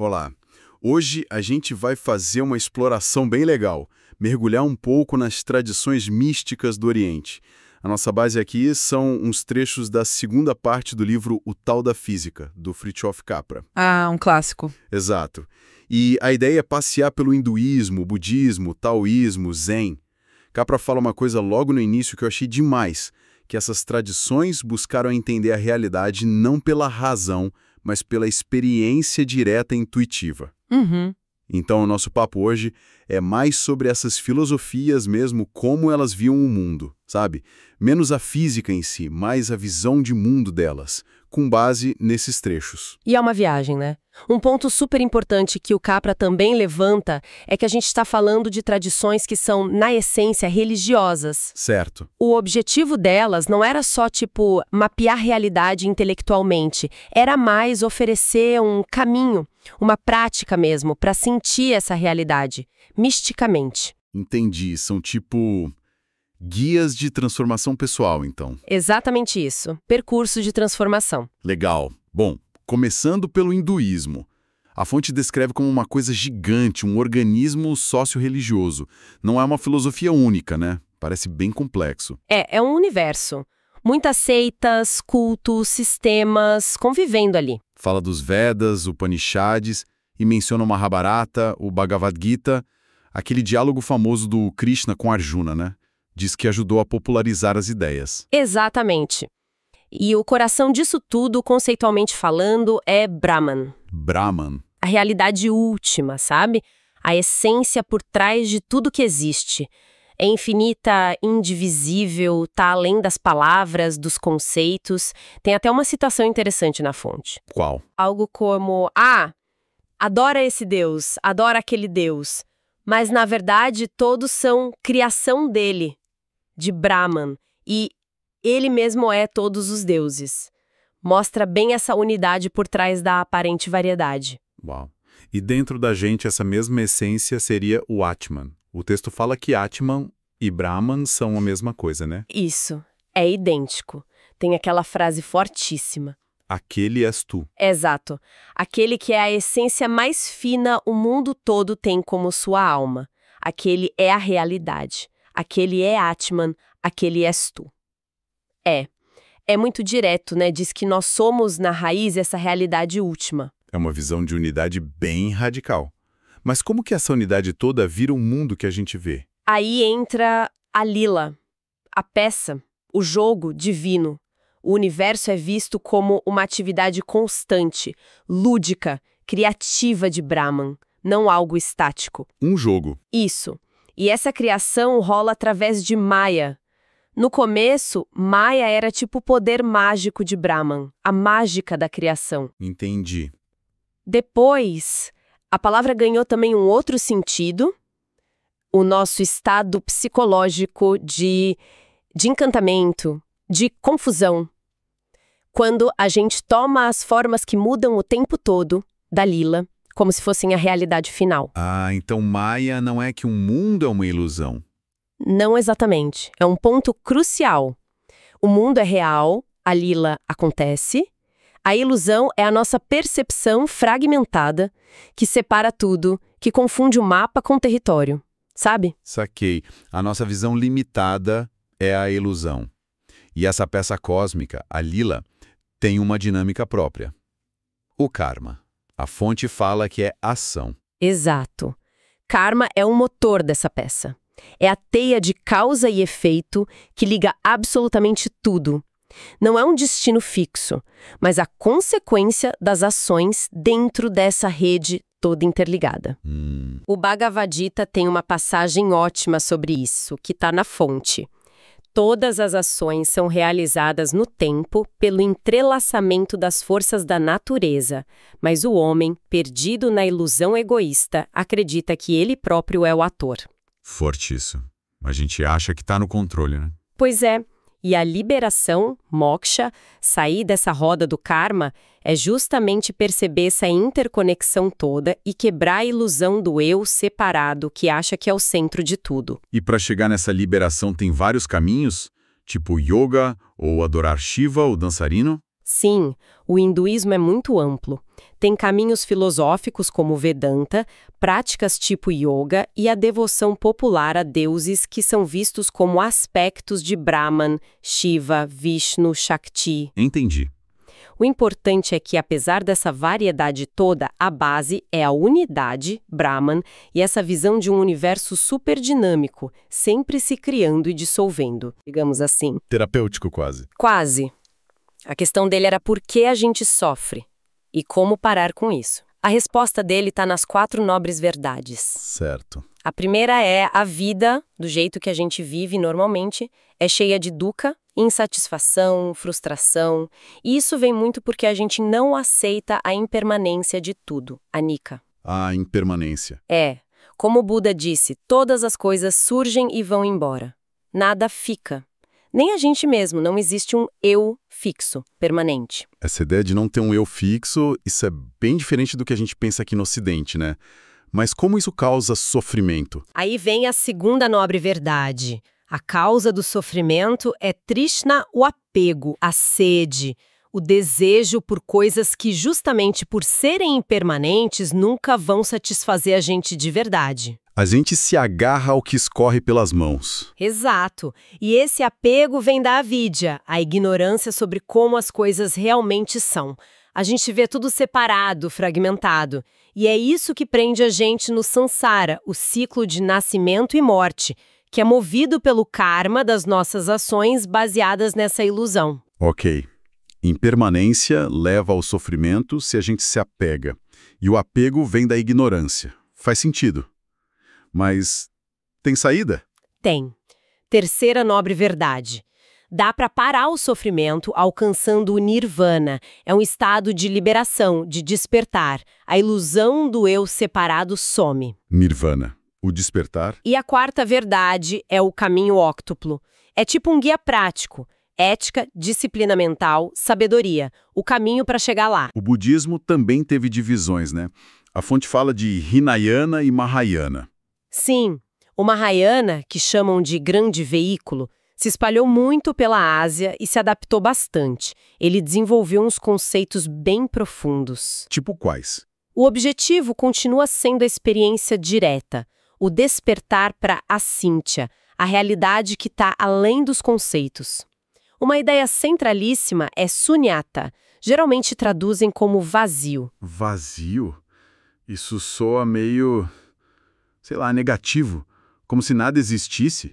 Olá! Hoje a gente vai fazer uma exploração bem legal, mergulhar um pouco nas tradições místicas do Oriente. A nossa base aqui são uns trechos da segunda parte do livro O Tal da Física, do Fritjof Capra. Ah, um clássico. Exato. E a ideia é passear pelo hinduísmo, budismo, taoísmo, zen. Capra fala uma coisa logo no início que eu achei demais, que essas tradições buscaram entender a realidade não pela razão, mas pela experiência direta e intuitiva. Uhum. Então, o nosso papo hoje é mais sobre essas filosofias mesmo, como elas viam o mundo, sabe? Menos a física em si, mais a visão de mundo delas, com base nesses trechos. E é uma viagem, né? Um ponto super importante que o Capra também levanta é que a gente está falando de tradições que são, na essência, religiosas. Certo. O objetivo delas não era só, mapear a realidade intelectualmente. Era mais oferecer um caminho, uma prática mesmo, para sentir essa realidade, misticamente. Entendi. São guias de transformação pessoal, então. Exatamente isso. Percurso de transformação. Legal. Bom, começando pelo hinduísmo. A fonte descreve como uma coisa gigante, um organismo sócio-religioso. Não é uma filosofia única, né? Parece bem complexo. É um universo. Muitas seitas, cultos, sistemas convivendo ali. Fala dos Vedas, Upanishads, e menciona o Mahabharata, o Bhagavad Gita, aquele diálogo famoso do Krishna com Arjuna, né? Diz que ajudou a popularizar as ideias. Exatamente. E o coração disso tudo, conceitualmente falando, é Brahman. Brahman. A realidade última, sabe? A essência por trás de tudo que existe. É infinita, indivisível, tá além das palavras, dos conceitos. Tem até uma citação interessante na fonte. Qual? Algo como, adora esse Deus, adora aquele Deus. Mas, na verdade, todos são criação dele, de Brahman. E ele mesmo é todos os deuses. Mostra bem essa unidade por trás da aparente variedade. Uau. E dentro da gente, essa mesma essência seria o Atman. O texto fala que Atman e Brahman são a mesma coisa, né? Isso. É idêntico. Tem aquela frase fortíssima. Aquele és tu. Exato. Aquele que é a essência mais fina o mundo todo tem como sua alma. Aquele é a realidade. Aquele é Atman. Aquele és tu. É muito direto, né? Diz que nós somos, na raiz, essa realidade última. É uma visão de unidade bem radical. Mas como que essa unidade toda vira o mundo que a gente vê? Aí entra a Lila, a peça, o jogo divino. O universo é visto como uma atividade constante, lúdica, criativa de Brahman, não algo estático. Um jogo. Isso. E essa criação rola através de Maya. No começo, Maya era tipo o poder mágico de Brahman, a mágica da criação. Entendi. Depois, a palavra ganhou também um outro sentido, o nosso estado psicológico de encantamento, de confusão. Quando a gente toma as formas que mudam o tempo todo da Lila, como se fossem a realidade final. Ah, então Maya não é que um mundo é uma ilusão. Não exatamente. É um ponto crucial. O mundo é real, a Lila acontece. A ilusão é a nossa percepção fragmentada, que separa tudo, que confunde o mapa com o território. Sabe? Saquei. A nossa visão limitada é a ilusão. E essa peça cósmica, a Lila, tem uma dinâmica própria. O karma. A fonte fala que é ação. Exato. Karma é o motor dessa peça. É a teia de causa e efeito que liga absolutamente tudo. Não é um destino fixo, mas a consequência das ações dentro dessa rede toda interligada. O Bhagavad Gita tem uma passagem ótima sobre isso, que está na fonte. Todas as ações são realizadas no tempo pelo entrelaçamento das forças da natureza, mas o homem, perdido na ilusão egoísta, acredita que ele próprio é o ator. Forte isso. A gente acha que está no controle, né? Pois é. E a liberação, moksha, sair dessa roda do karma, é justamente perceber essa interconexão toda e quebrar a ilusão do eu separado que acha que é o centro de tudo. E para chegar nessa liberação tem vários caminhos? Tipo yoga, ou adorar Shiva, o dançarino? Sim, o hinduísmo é muito amplo. Tem caminhos filosóficos como o Vedanta, práticas tipo yoga e a devoção popular a deuses que são vistos como aspectos de Brahman, Shiva, Vishnu, Shakti. Entendi. O importante é que, apesar dessa variedade toda, a base é a unidade, Brahman, e essa visão de um universo superdinâmico, sempre se criando e dissolvendo, digamos assim. Terapêutico quase. Quase. A questão dele era por que a gente sofre e como parar com isso. A resposta dele está nas 4 nobres verdades. Certo. A primeira é a vida, do jeito que a gente vive normalmente, é cheia de dukkha, insatisfação, frustração, e isso vem muito porque a gente não aceita a impermanência de tudo, anicca. A impermanência. Como o Buda disse, todas as coisas surgem e vão embora. Nada fica. Nem a gente mesmo, não existe um eu fixo, permanente. Essa ideia de não ter um eu fixo, isso é bem diferente do que a gente pensa aqui no Ocidente, né? Mas como isso causa sofrimento? Aí vem a segunda nobre verdade. A causa do sofrimento é Trishna, o apego, a sede, o desejo por coisas que, justamente por serem impermanentes, nunca vão satisfazer a gente de verdade. A gente se agarra ao que escorre pelas mãos. Exato. E esse apego vem da avidya, a ignorância sobre como as coisas realmente são. A gente vê tudo separado, fragmentado. E é isso que prende a gente no samsara, o ciclo de nascimento e morte, que é movido pelo karma das nossas ações baseadas nessa ilusão. Ok. Impermanência leva ao sofrimento se a gente se apega. E o apego vem da ignorância. Faz sentido. Mas tem saída? Tem. Terceira nobre verdade. Dá para parar o sofrimento alcançando o nirvana. É um estado de liberação, de despertar. A ilusão do eu separado some. Nirvana. O despertar? E a quarta verdade é o caminho óctuplo. É tipo um guia prático. Ética, disciplina mental, sabedoria. O caminho para chegar lá. O budismo também teve divisões, né? A fonte fala de Hinayana e Mahayana. Sim, o Mahayana, que chamam de grande veículo, se espalhou muito pela Ásia e se adaptou bastante. Ele desenvolveu uns conceitos bem profundos. Tipo quais? O objetivo continua sendo a experiência direta, o despertar para a Cíntia, a realidade que está além dos conceitos. Uma ideia centralíssima é sunyata, geralmente traduzem como vazio. Vazio? Isso soa meio, sei lá, negativo, como se nada existisse.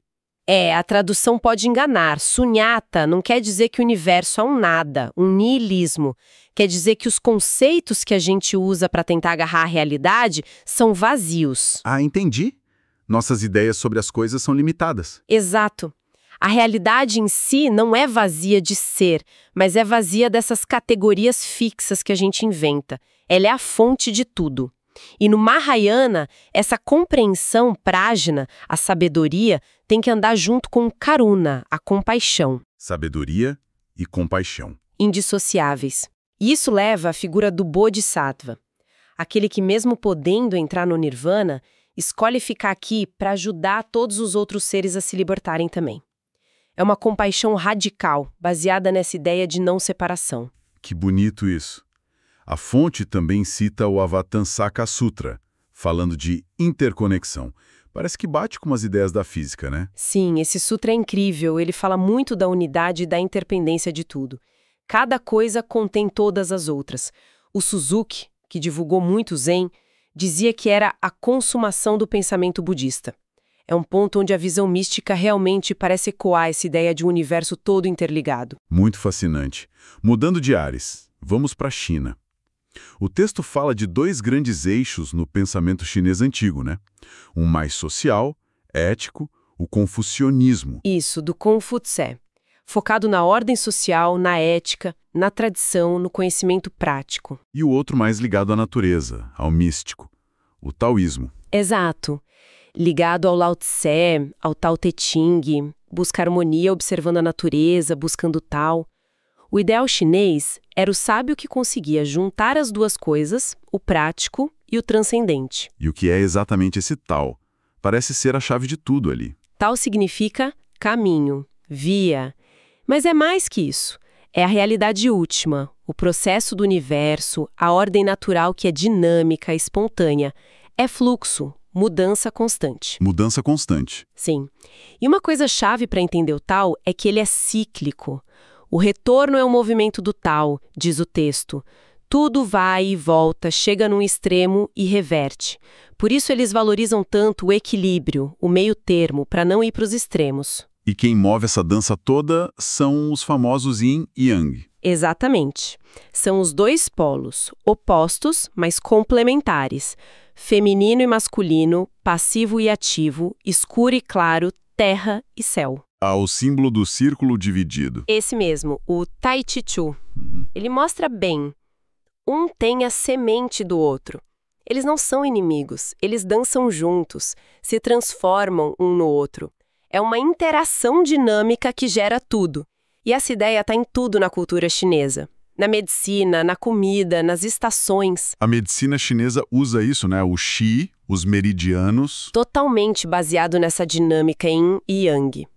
A tradução pode enganar. Sunyata não quer dizer que o universo é um nada, um niilismo. Quer dizer que os conceitos que a gente usa para tentar agarrar a realidade são vazios. Ah, entendi. Nossas ideias sobre as coisas são limitadas. Exato. A realidade em si não é vazia de ser, mas é vazia dessas categorias fixas que a gente inventa. Ela é a fonte de tudo. E no Mahayana, essa compreensão prajna, a sabedoria, tem que andar junto com karuna, a compaixão. Sabedoria e compaixão. Indissociáveis. E isso leva à figura do Bodhisattva, aquele que, mesmo podendo entrar no nirvana, escolhe ficar aqui para ajudar todos os outros seres a se libertarem também. É uma compaixão radical, baseada nessa ideia de não separação. Que bonito isso. A fonte também cita o Avatansaka Sutra, falando de interconexão. Parece que bate com as ideias da física, né? Sim, esse sutra é incrível, ele fala muito da unidade e da interdependência de tudo. Cada coisa contém todas as outras. O Suzuki, que divulgou muito Zen, dizia que era a consumação do pensamento budista. É um ponto onde a visão mística realmente parece ecoar essa ideia de um universo todo interligado. Muito fascinante. Mudando de ares, vamos para a China. O texto fala de 2 grandes eixos no pensamento chinês antigo, né? Um mais social, ético, o confucionismo. Isso, do Confúcio. Focado na ordem social, na ética, na tradição, no conhecimento prático. E o outro mais ligado à natureza, ao místico, o taoísmo. Exato. Ligado ao Lao Tse, ao Tao Te Ching, busca harmonia observando a natureza, buscando o Tao. O ideal chinês era o sábio que conseguia juntar as duas coisas, o prático e o transcendente. E o que é exatamente esse Tao? Parece ser a chave de tudo ali. Tao significa caminho, via. Mas é mais que isso. É a realidade última, o processo do universo, a ordem natural que é dinâmica, espontânea. É fluxo, mudança constante. Mudança constante. Sim. E uma coisa chave para entender o Tao é que ele é cíclico. O retorno é o movimento do Tao, diz o texto. Tudo vai e volta, chega num extremo e reverte. Por isso eles valorizam tanto o equilíbrio, o meio termo, para não ir para os extremos. E quem move essa dança toda são os famosos Yin e Yang. Exatamente. São os dois polos, opostos, mas complementares. Feminino e masculino, passivo e ativo, escuro e claro, terra e céu. O símbolo do círculo dividido. Esse mesmo, o Tai Chi Chu. Ele mostra bem. Um tem a semente do outro. Eles não são inimigos, eles dançam juntos, se transformam um no outro. É uma interação dinâmica que gera tudo. E essa ideia está em tudo na cultura chinesa. Na medicina, na comida, nas estações. A medicina chinesa usa isso, né? O Qi, os meridianos. Totalmente baseado nessa dinâmica Yin e Yang.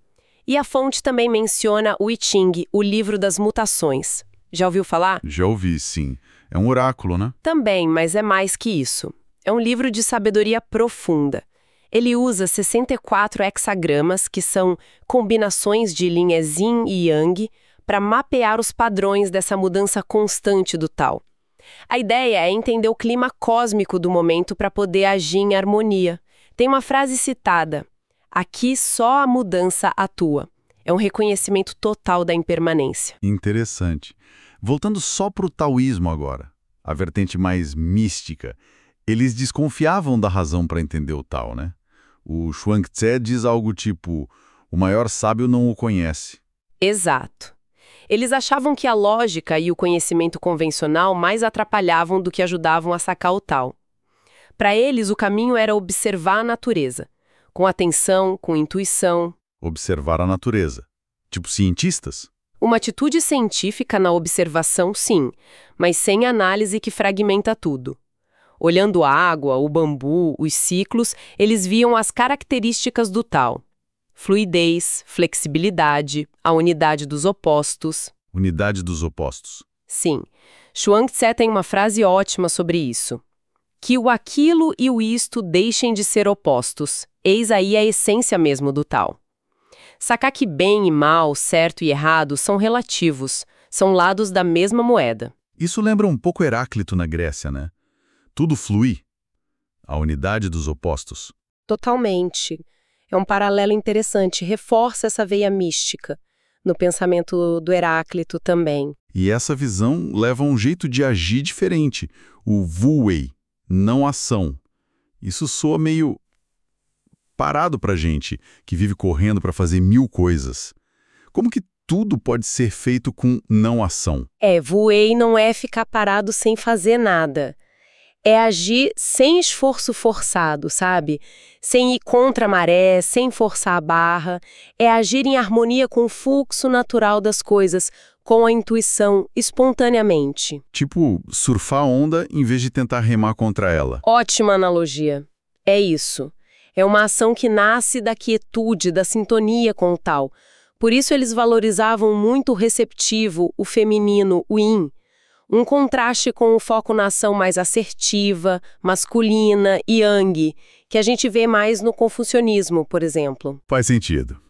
E a fonte também menciona o I Ching, o livro das mutações. Já ouviu falar? Já ouvi, sim. É um oráculo, né? Também, mas é mais que isso. É um livro de sabedoria profunda. Ele usa 64 hexagramas, que são combinações de linhas Yin e Yang, para mapear os padrões dessa mudança constante do Tao. A ideia é entender o clima cósmico do momento para poder agir em harmonia. Tem uma frase citada: aqui só a mudança atua. É um reconhecimento total da impermanência. Interessante. Voltando só para o taoísmo agora, a vertente mais mística, eles desconfiavam da razão para entender o Tao, né? O Chuang-Tze diz algo tipo, o maior sábio não o conhece. Exato. Eles achavam que a lógica e o conhecimento convencional mais atrapalhavam do que ajudavam a sacar o Tao. Para eles, o caminho era observar a natureza, com atenção, com intuição. Observar a natureza. Tipo cientistas? Uma atitude científica na observação, sim, mas sem análise que fragmenta tudo. Olhando a água, o bambu, os ciclos, eles viam as características do Tao. Fluidez, flexibilidade, a unidade dos opostos. Unidade dos opostos. Sim. Chuang-Tze tem uma frase ótima sobre isso. Que o aquilo e o isto deixem de ser opostos. Eis aí a essência mesmo do Tao. Sacar que bem e mal, certo e errado são relativos, são lados da mesma moeda. Isso lembra um pouco Heráclito na Grécia, né? Tudo flui. A unidade dos opostos. Totalmente. É um paralelo interessante, reforça essa veia mística, no pensamento do Heráclito também. E essa visão leva a um jeito de agir diferente, o Wu Wei, não ação. Isso soa meio parado pra gente, que vive correndo para fazer 1000 coisas. Como que tudo pode ser feito com não ação? Wu Wei não é ficar parado sem fazer nada. É agir sem esforço forçado, sabe? Sem ir contra a maré, sem forçar a barra. É agir em harmonia com o fluxo natural das coisas, com a intuição, espontaneamente. Tipo, surfar a onda em vez de tentar remar contra ela. Ótima analogia. É isso. É uma ação que nasce da quietude, da sintonia com o Tao. Por isso eles valorizavam muito o receptivo, o feminino, o yin. Um contraste com o foco na ação mais assertiva, masculina e yang, que a gente vê mais no confucionismo, por exemplo. Faz sentido.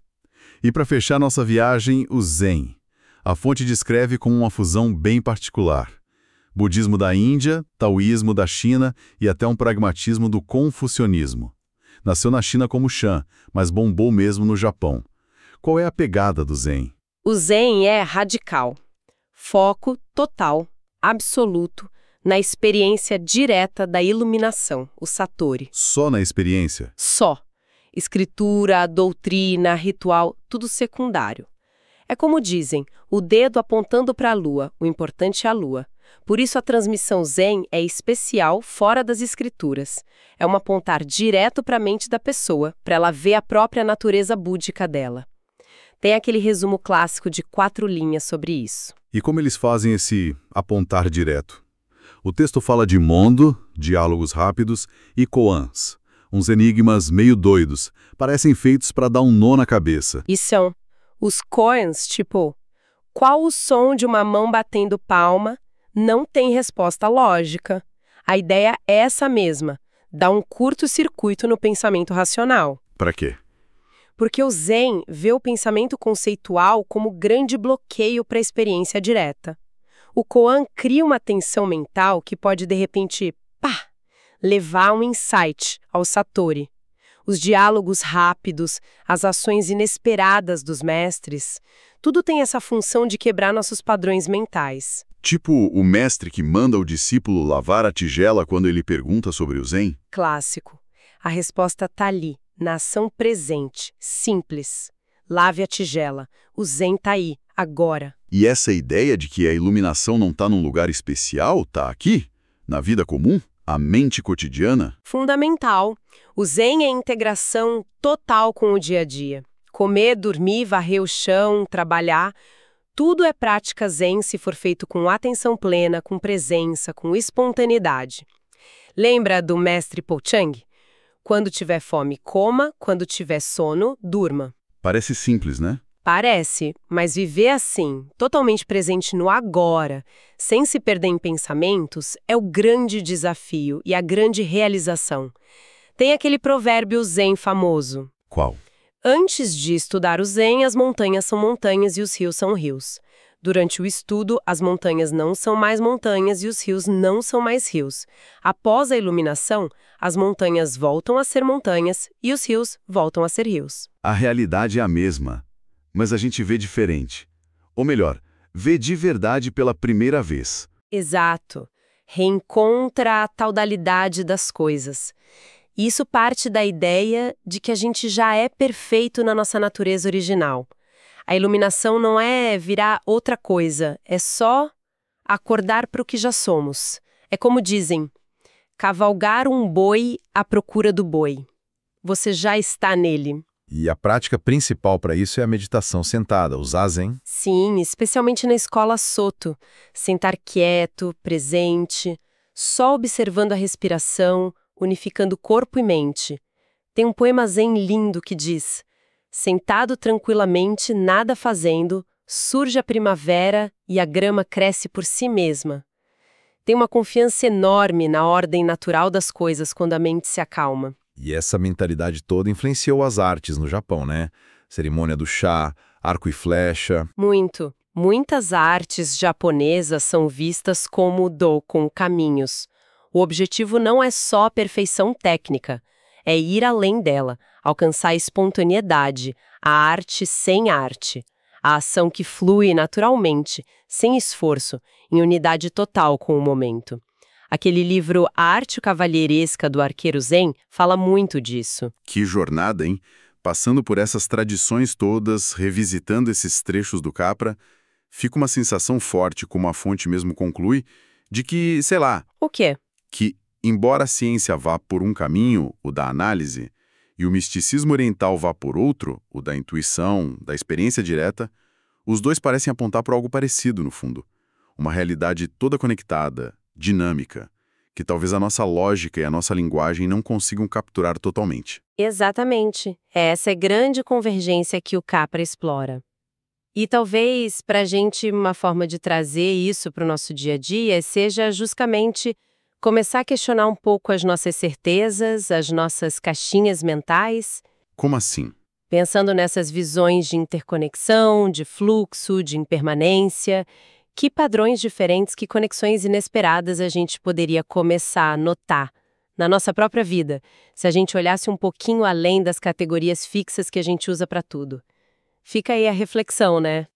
E para fechar nossa viagem, o Zen. A fonte descreve como uma fusão bem particular. Budismo da Índia, taoísmo da China e até um pragmatismo do confucionismo. Nasceu na China como Shan, mas bombou mesmo no Japão. Qual é a pegada do Zen? O Zen é radical. Foco total, absoluto, na experiência direta da iluminação, o Satori. Só na experiência? Só. Escritura, doutrina, ritual, tudo secundário. É como dizem, o dedo apontando para a lua, o importante é a lua. Por isso a transmissão Zen é especial fora das escrituras. É um apontar direto para a mente da pessoa, para ela ver a própria natureza búdica dela. Tem aquele resumo clássico de 4 linhas sobre isso. E como eles fazem esse apontar direto? O texto fala de mondo, diálogos rápidos, e koans, uns enigmas meio doidos, parecem feitos para dar um nó na cabeça. E são os koans, tipo, Qual o som de uma mão batendo palma? Não tem resposta lógica. A ideia é essa mesma, dar um curto-circuito no pensamento racional. Para quê? Porque o Zen vê o pensamento conceitual como grande bloqueio para a experiência direta. O koan cria uma tensão mental que pode, de repente, levar a um insight, ao satori. Os diálogos rápidos, as ações inesperadas dos mestres, tudo tem essa função de quebrar nossos padrões mentais. Tipo o mestre que manda o discípulo lavar a tigela quando ele pergunta sobre o Zen? Clássico. A resposta está ali, na ação presente, simples. Lave a tigela. O Zen está aí, agora. E essa ideia de que a iluminação não está num lugar especial, está aqui, na vida comum, a mente cotidiana? Fundamental. O Zen é integração total com o dia a dia. Comer, dormir, varrer o chão, trabalhar, tudo é prática Zen se for feito com atenção plena, com presença, com espontaneidade. Lembra do mestre Po Chang? Quando tiver fome, coma, quando tiver sono, durma. Parece simples, né? Parece, mas viver assim, totalmente presente no agora, sem se perder em pensamentos, é o grande desafio e a grande realização. Tem aquele provérbio Zen famoso. Qual? Antes de estudar o Zen, as montanhas são montanhas e os rios são rios. Durante o estudo, as montanhas não são mais montanhas e os rios não são mais rios. Após a iluminação, as montanhas voltam a ser montanhas e os rios voltam a ser rios. A realidade é a mesma, mas a gente vê diferente. Ou melhor, vê de verdade pela primeira vez. Exato. Reencontra a taudalidade das coisas. Isso parte da ideia de que a gente já é perfeito na nossa natureza original. A iluminação não é virar outra coisa, é só acordar para o que já somos. É como dizem, cavalgar um boi à procura do boi. Você já está nele. E a prática principal para isso é a meditação sentada, o zazen. Sim, especialmente na escola Soto. Sentar quieto, presente, só observando a respiração, unificando corpo e mente. Tem um poema zen lindo que diz: sentado tranquilamente, nada fazendo, surge a primavera e a grama cresce por si mesma. Tem uma confiança enorme na ordem natural das coisas quando a mente se acalma. E essa mentalidade toda influenciou as artes no Japão, né? Cerimônia do chá, arco e flecha. Muito. Muitas artes japonesas são vistas como dokon, caminhos. O objetivo não é só a perfeição técnica, é ir além dela, alcançar a espontaneidade, a arte sem arte, a ação que flui naturalmente, sem esforço, em unidade total com o momento. Aquele livro A Arte Cavalheiresca do Arqueiro Zen fala muito disso. Que jornada, hein? Passando por essas tradições todas, revisitando esses trechos do Capra, fica uma sensação forte, como a fonte mesmo conclui, de que, sei lá... O quê? Que, embora a ciência vá por um caminho, o da análise, e o misticismo oriental vá por outro, o da intuição, da experiência direta, os dois parecem apontar para algo parecido, no fundo. Uma realidade toda conectada, dinâmica, que talvez a nossa lógica e a nossa linguagem não consigam capturar totalmente. Exatamente. Essa é a grande convergência que o Capra explora. E talvez, para a gente, uma forma de trazer isso para o nosso dia a dia seja justamente começar a questionar um pouco as nossas certezas, as nossas caixinhas mentais. Como assim? Pensando nessas visões de interconexão, de fluxo, de impermanência, que padrões diferentes, que conexões inesperadas a gente poderia começar a notar na nossa própria vida, se a gente olhasse um pouquinho além das categorias fixas que a gente usa para tudo. Fica aí a reflexão, né?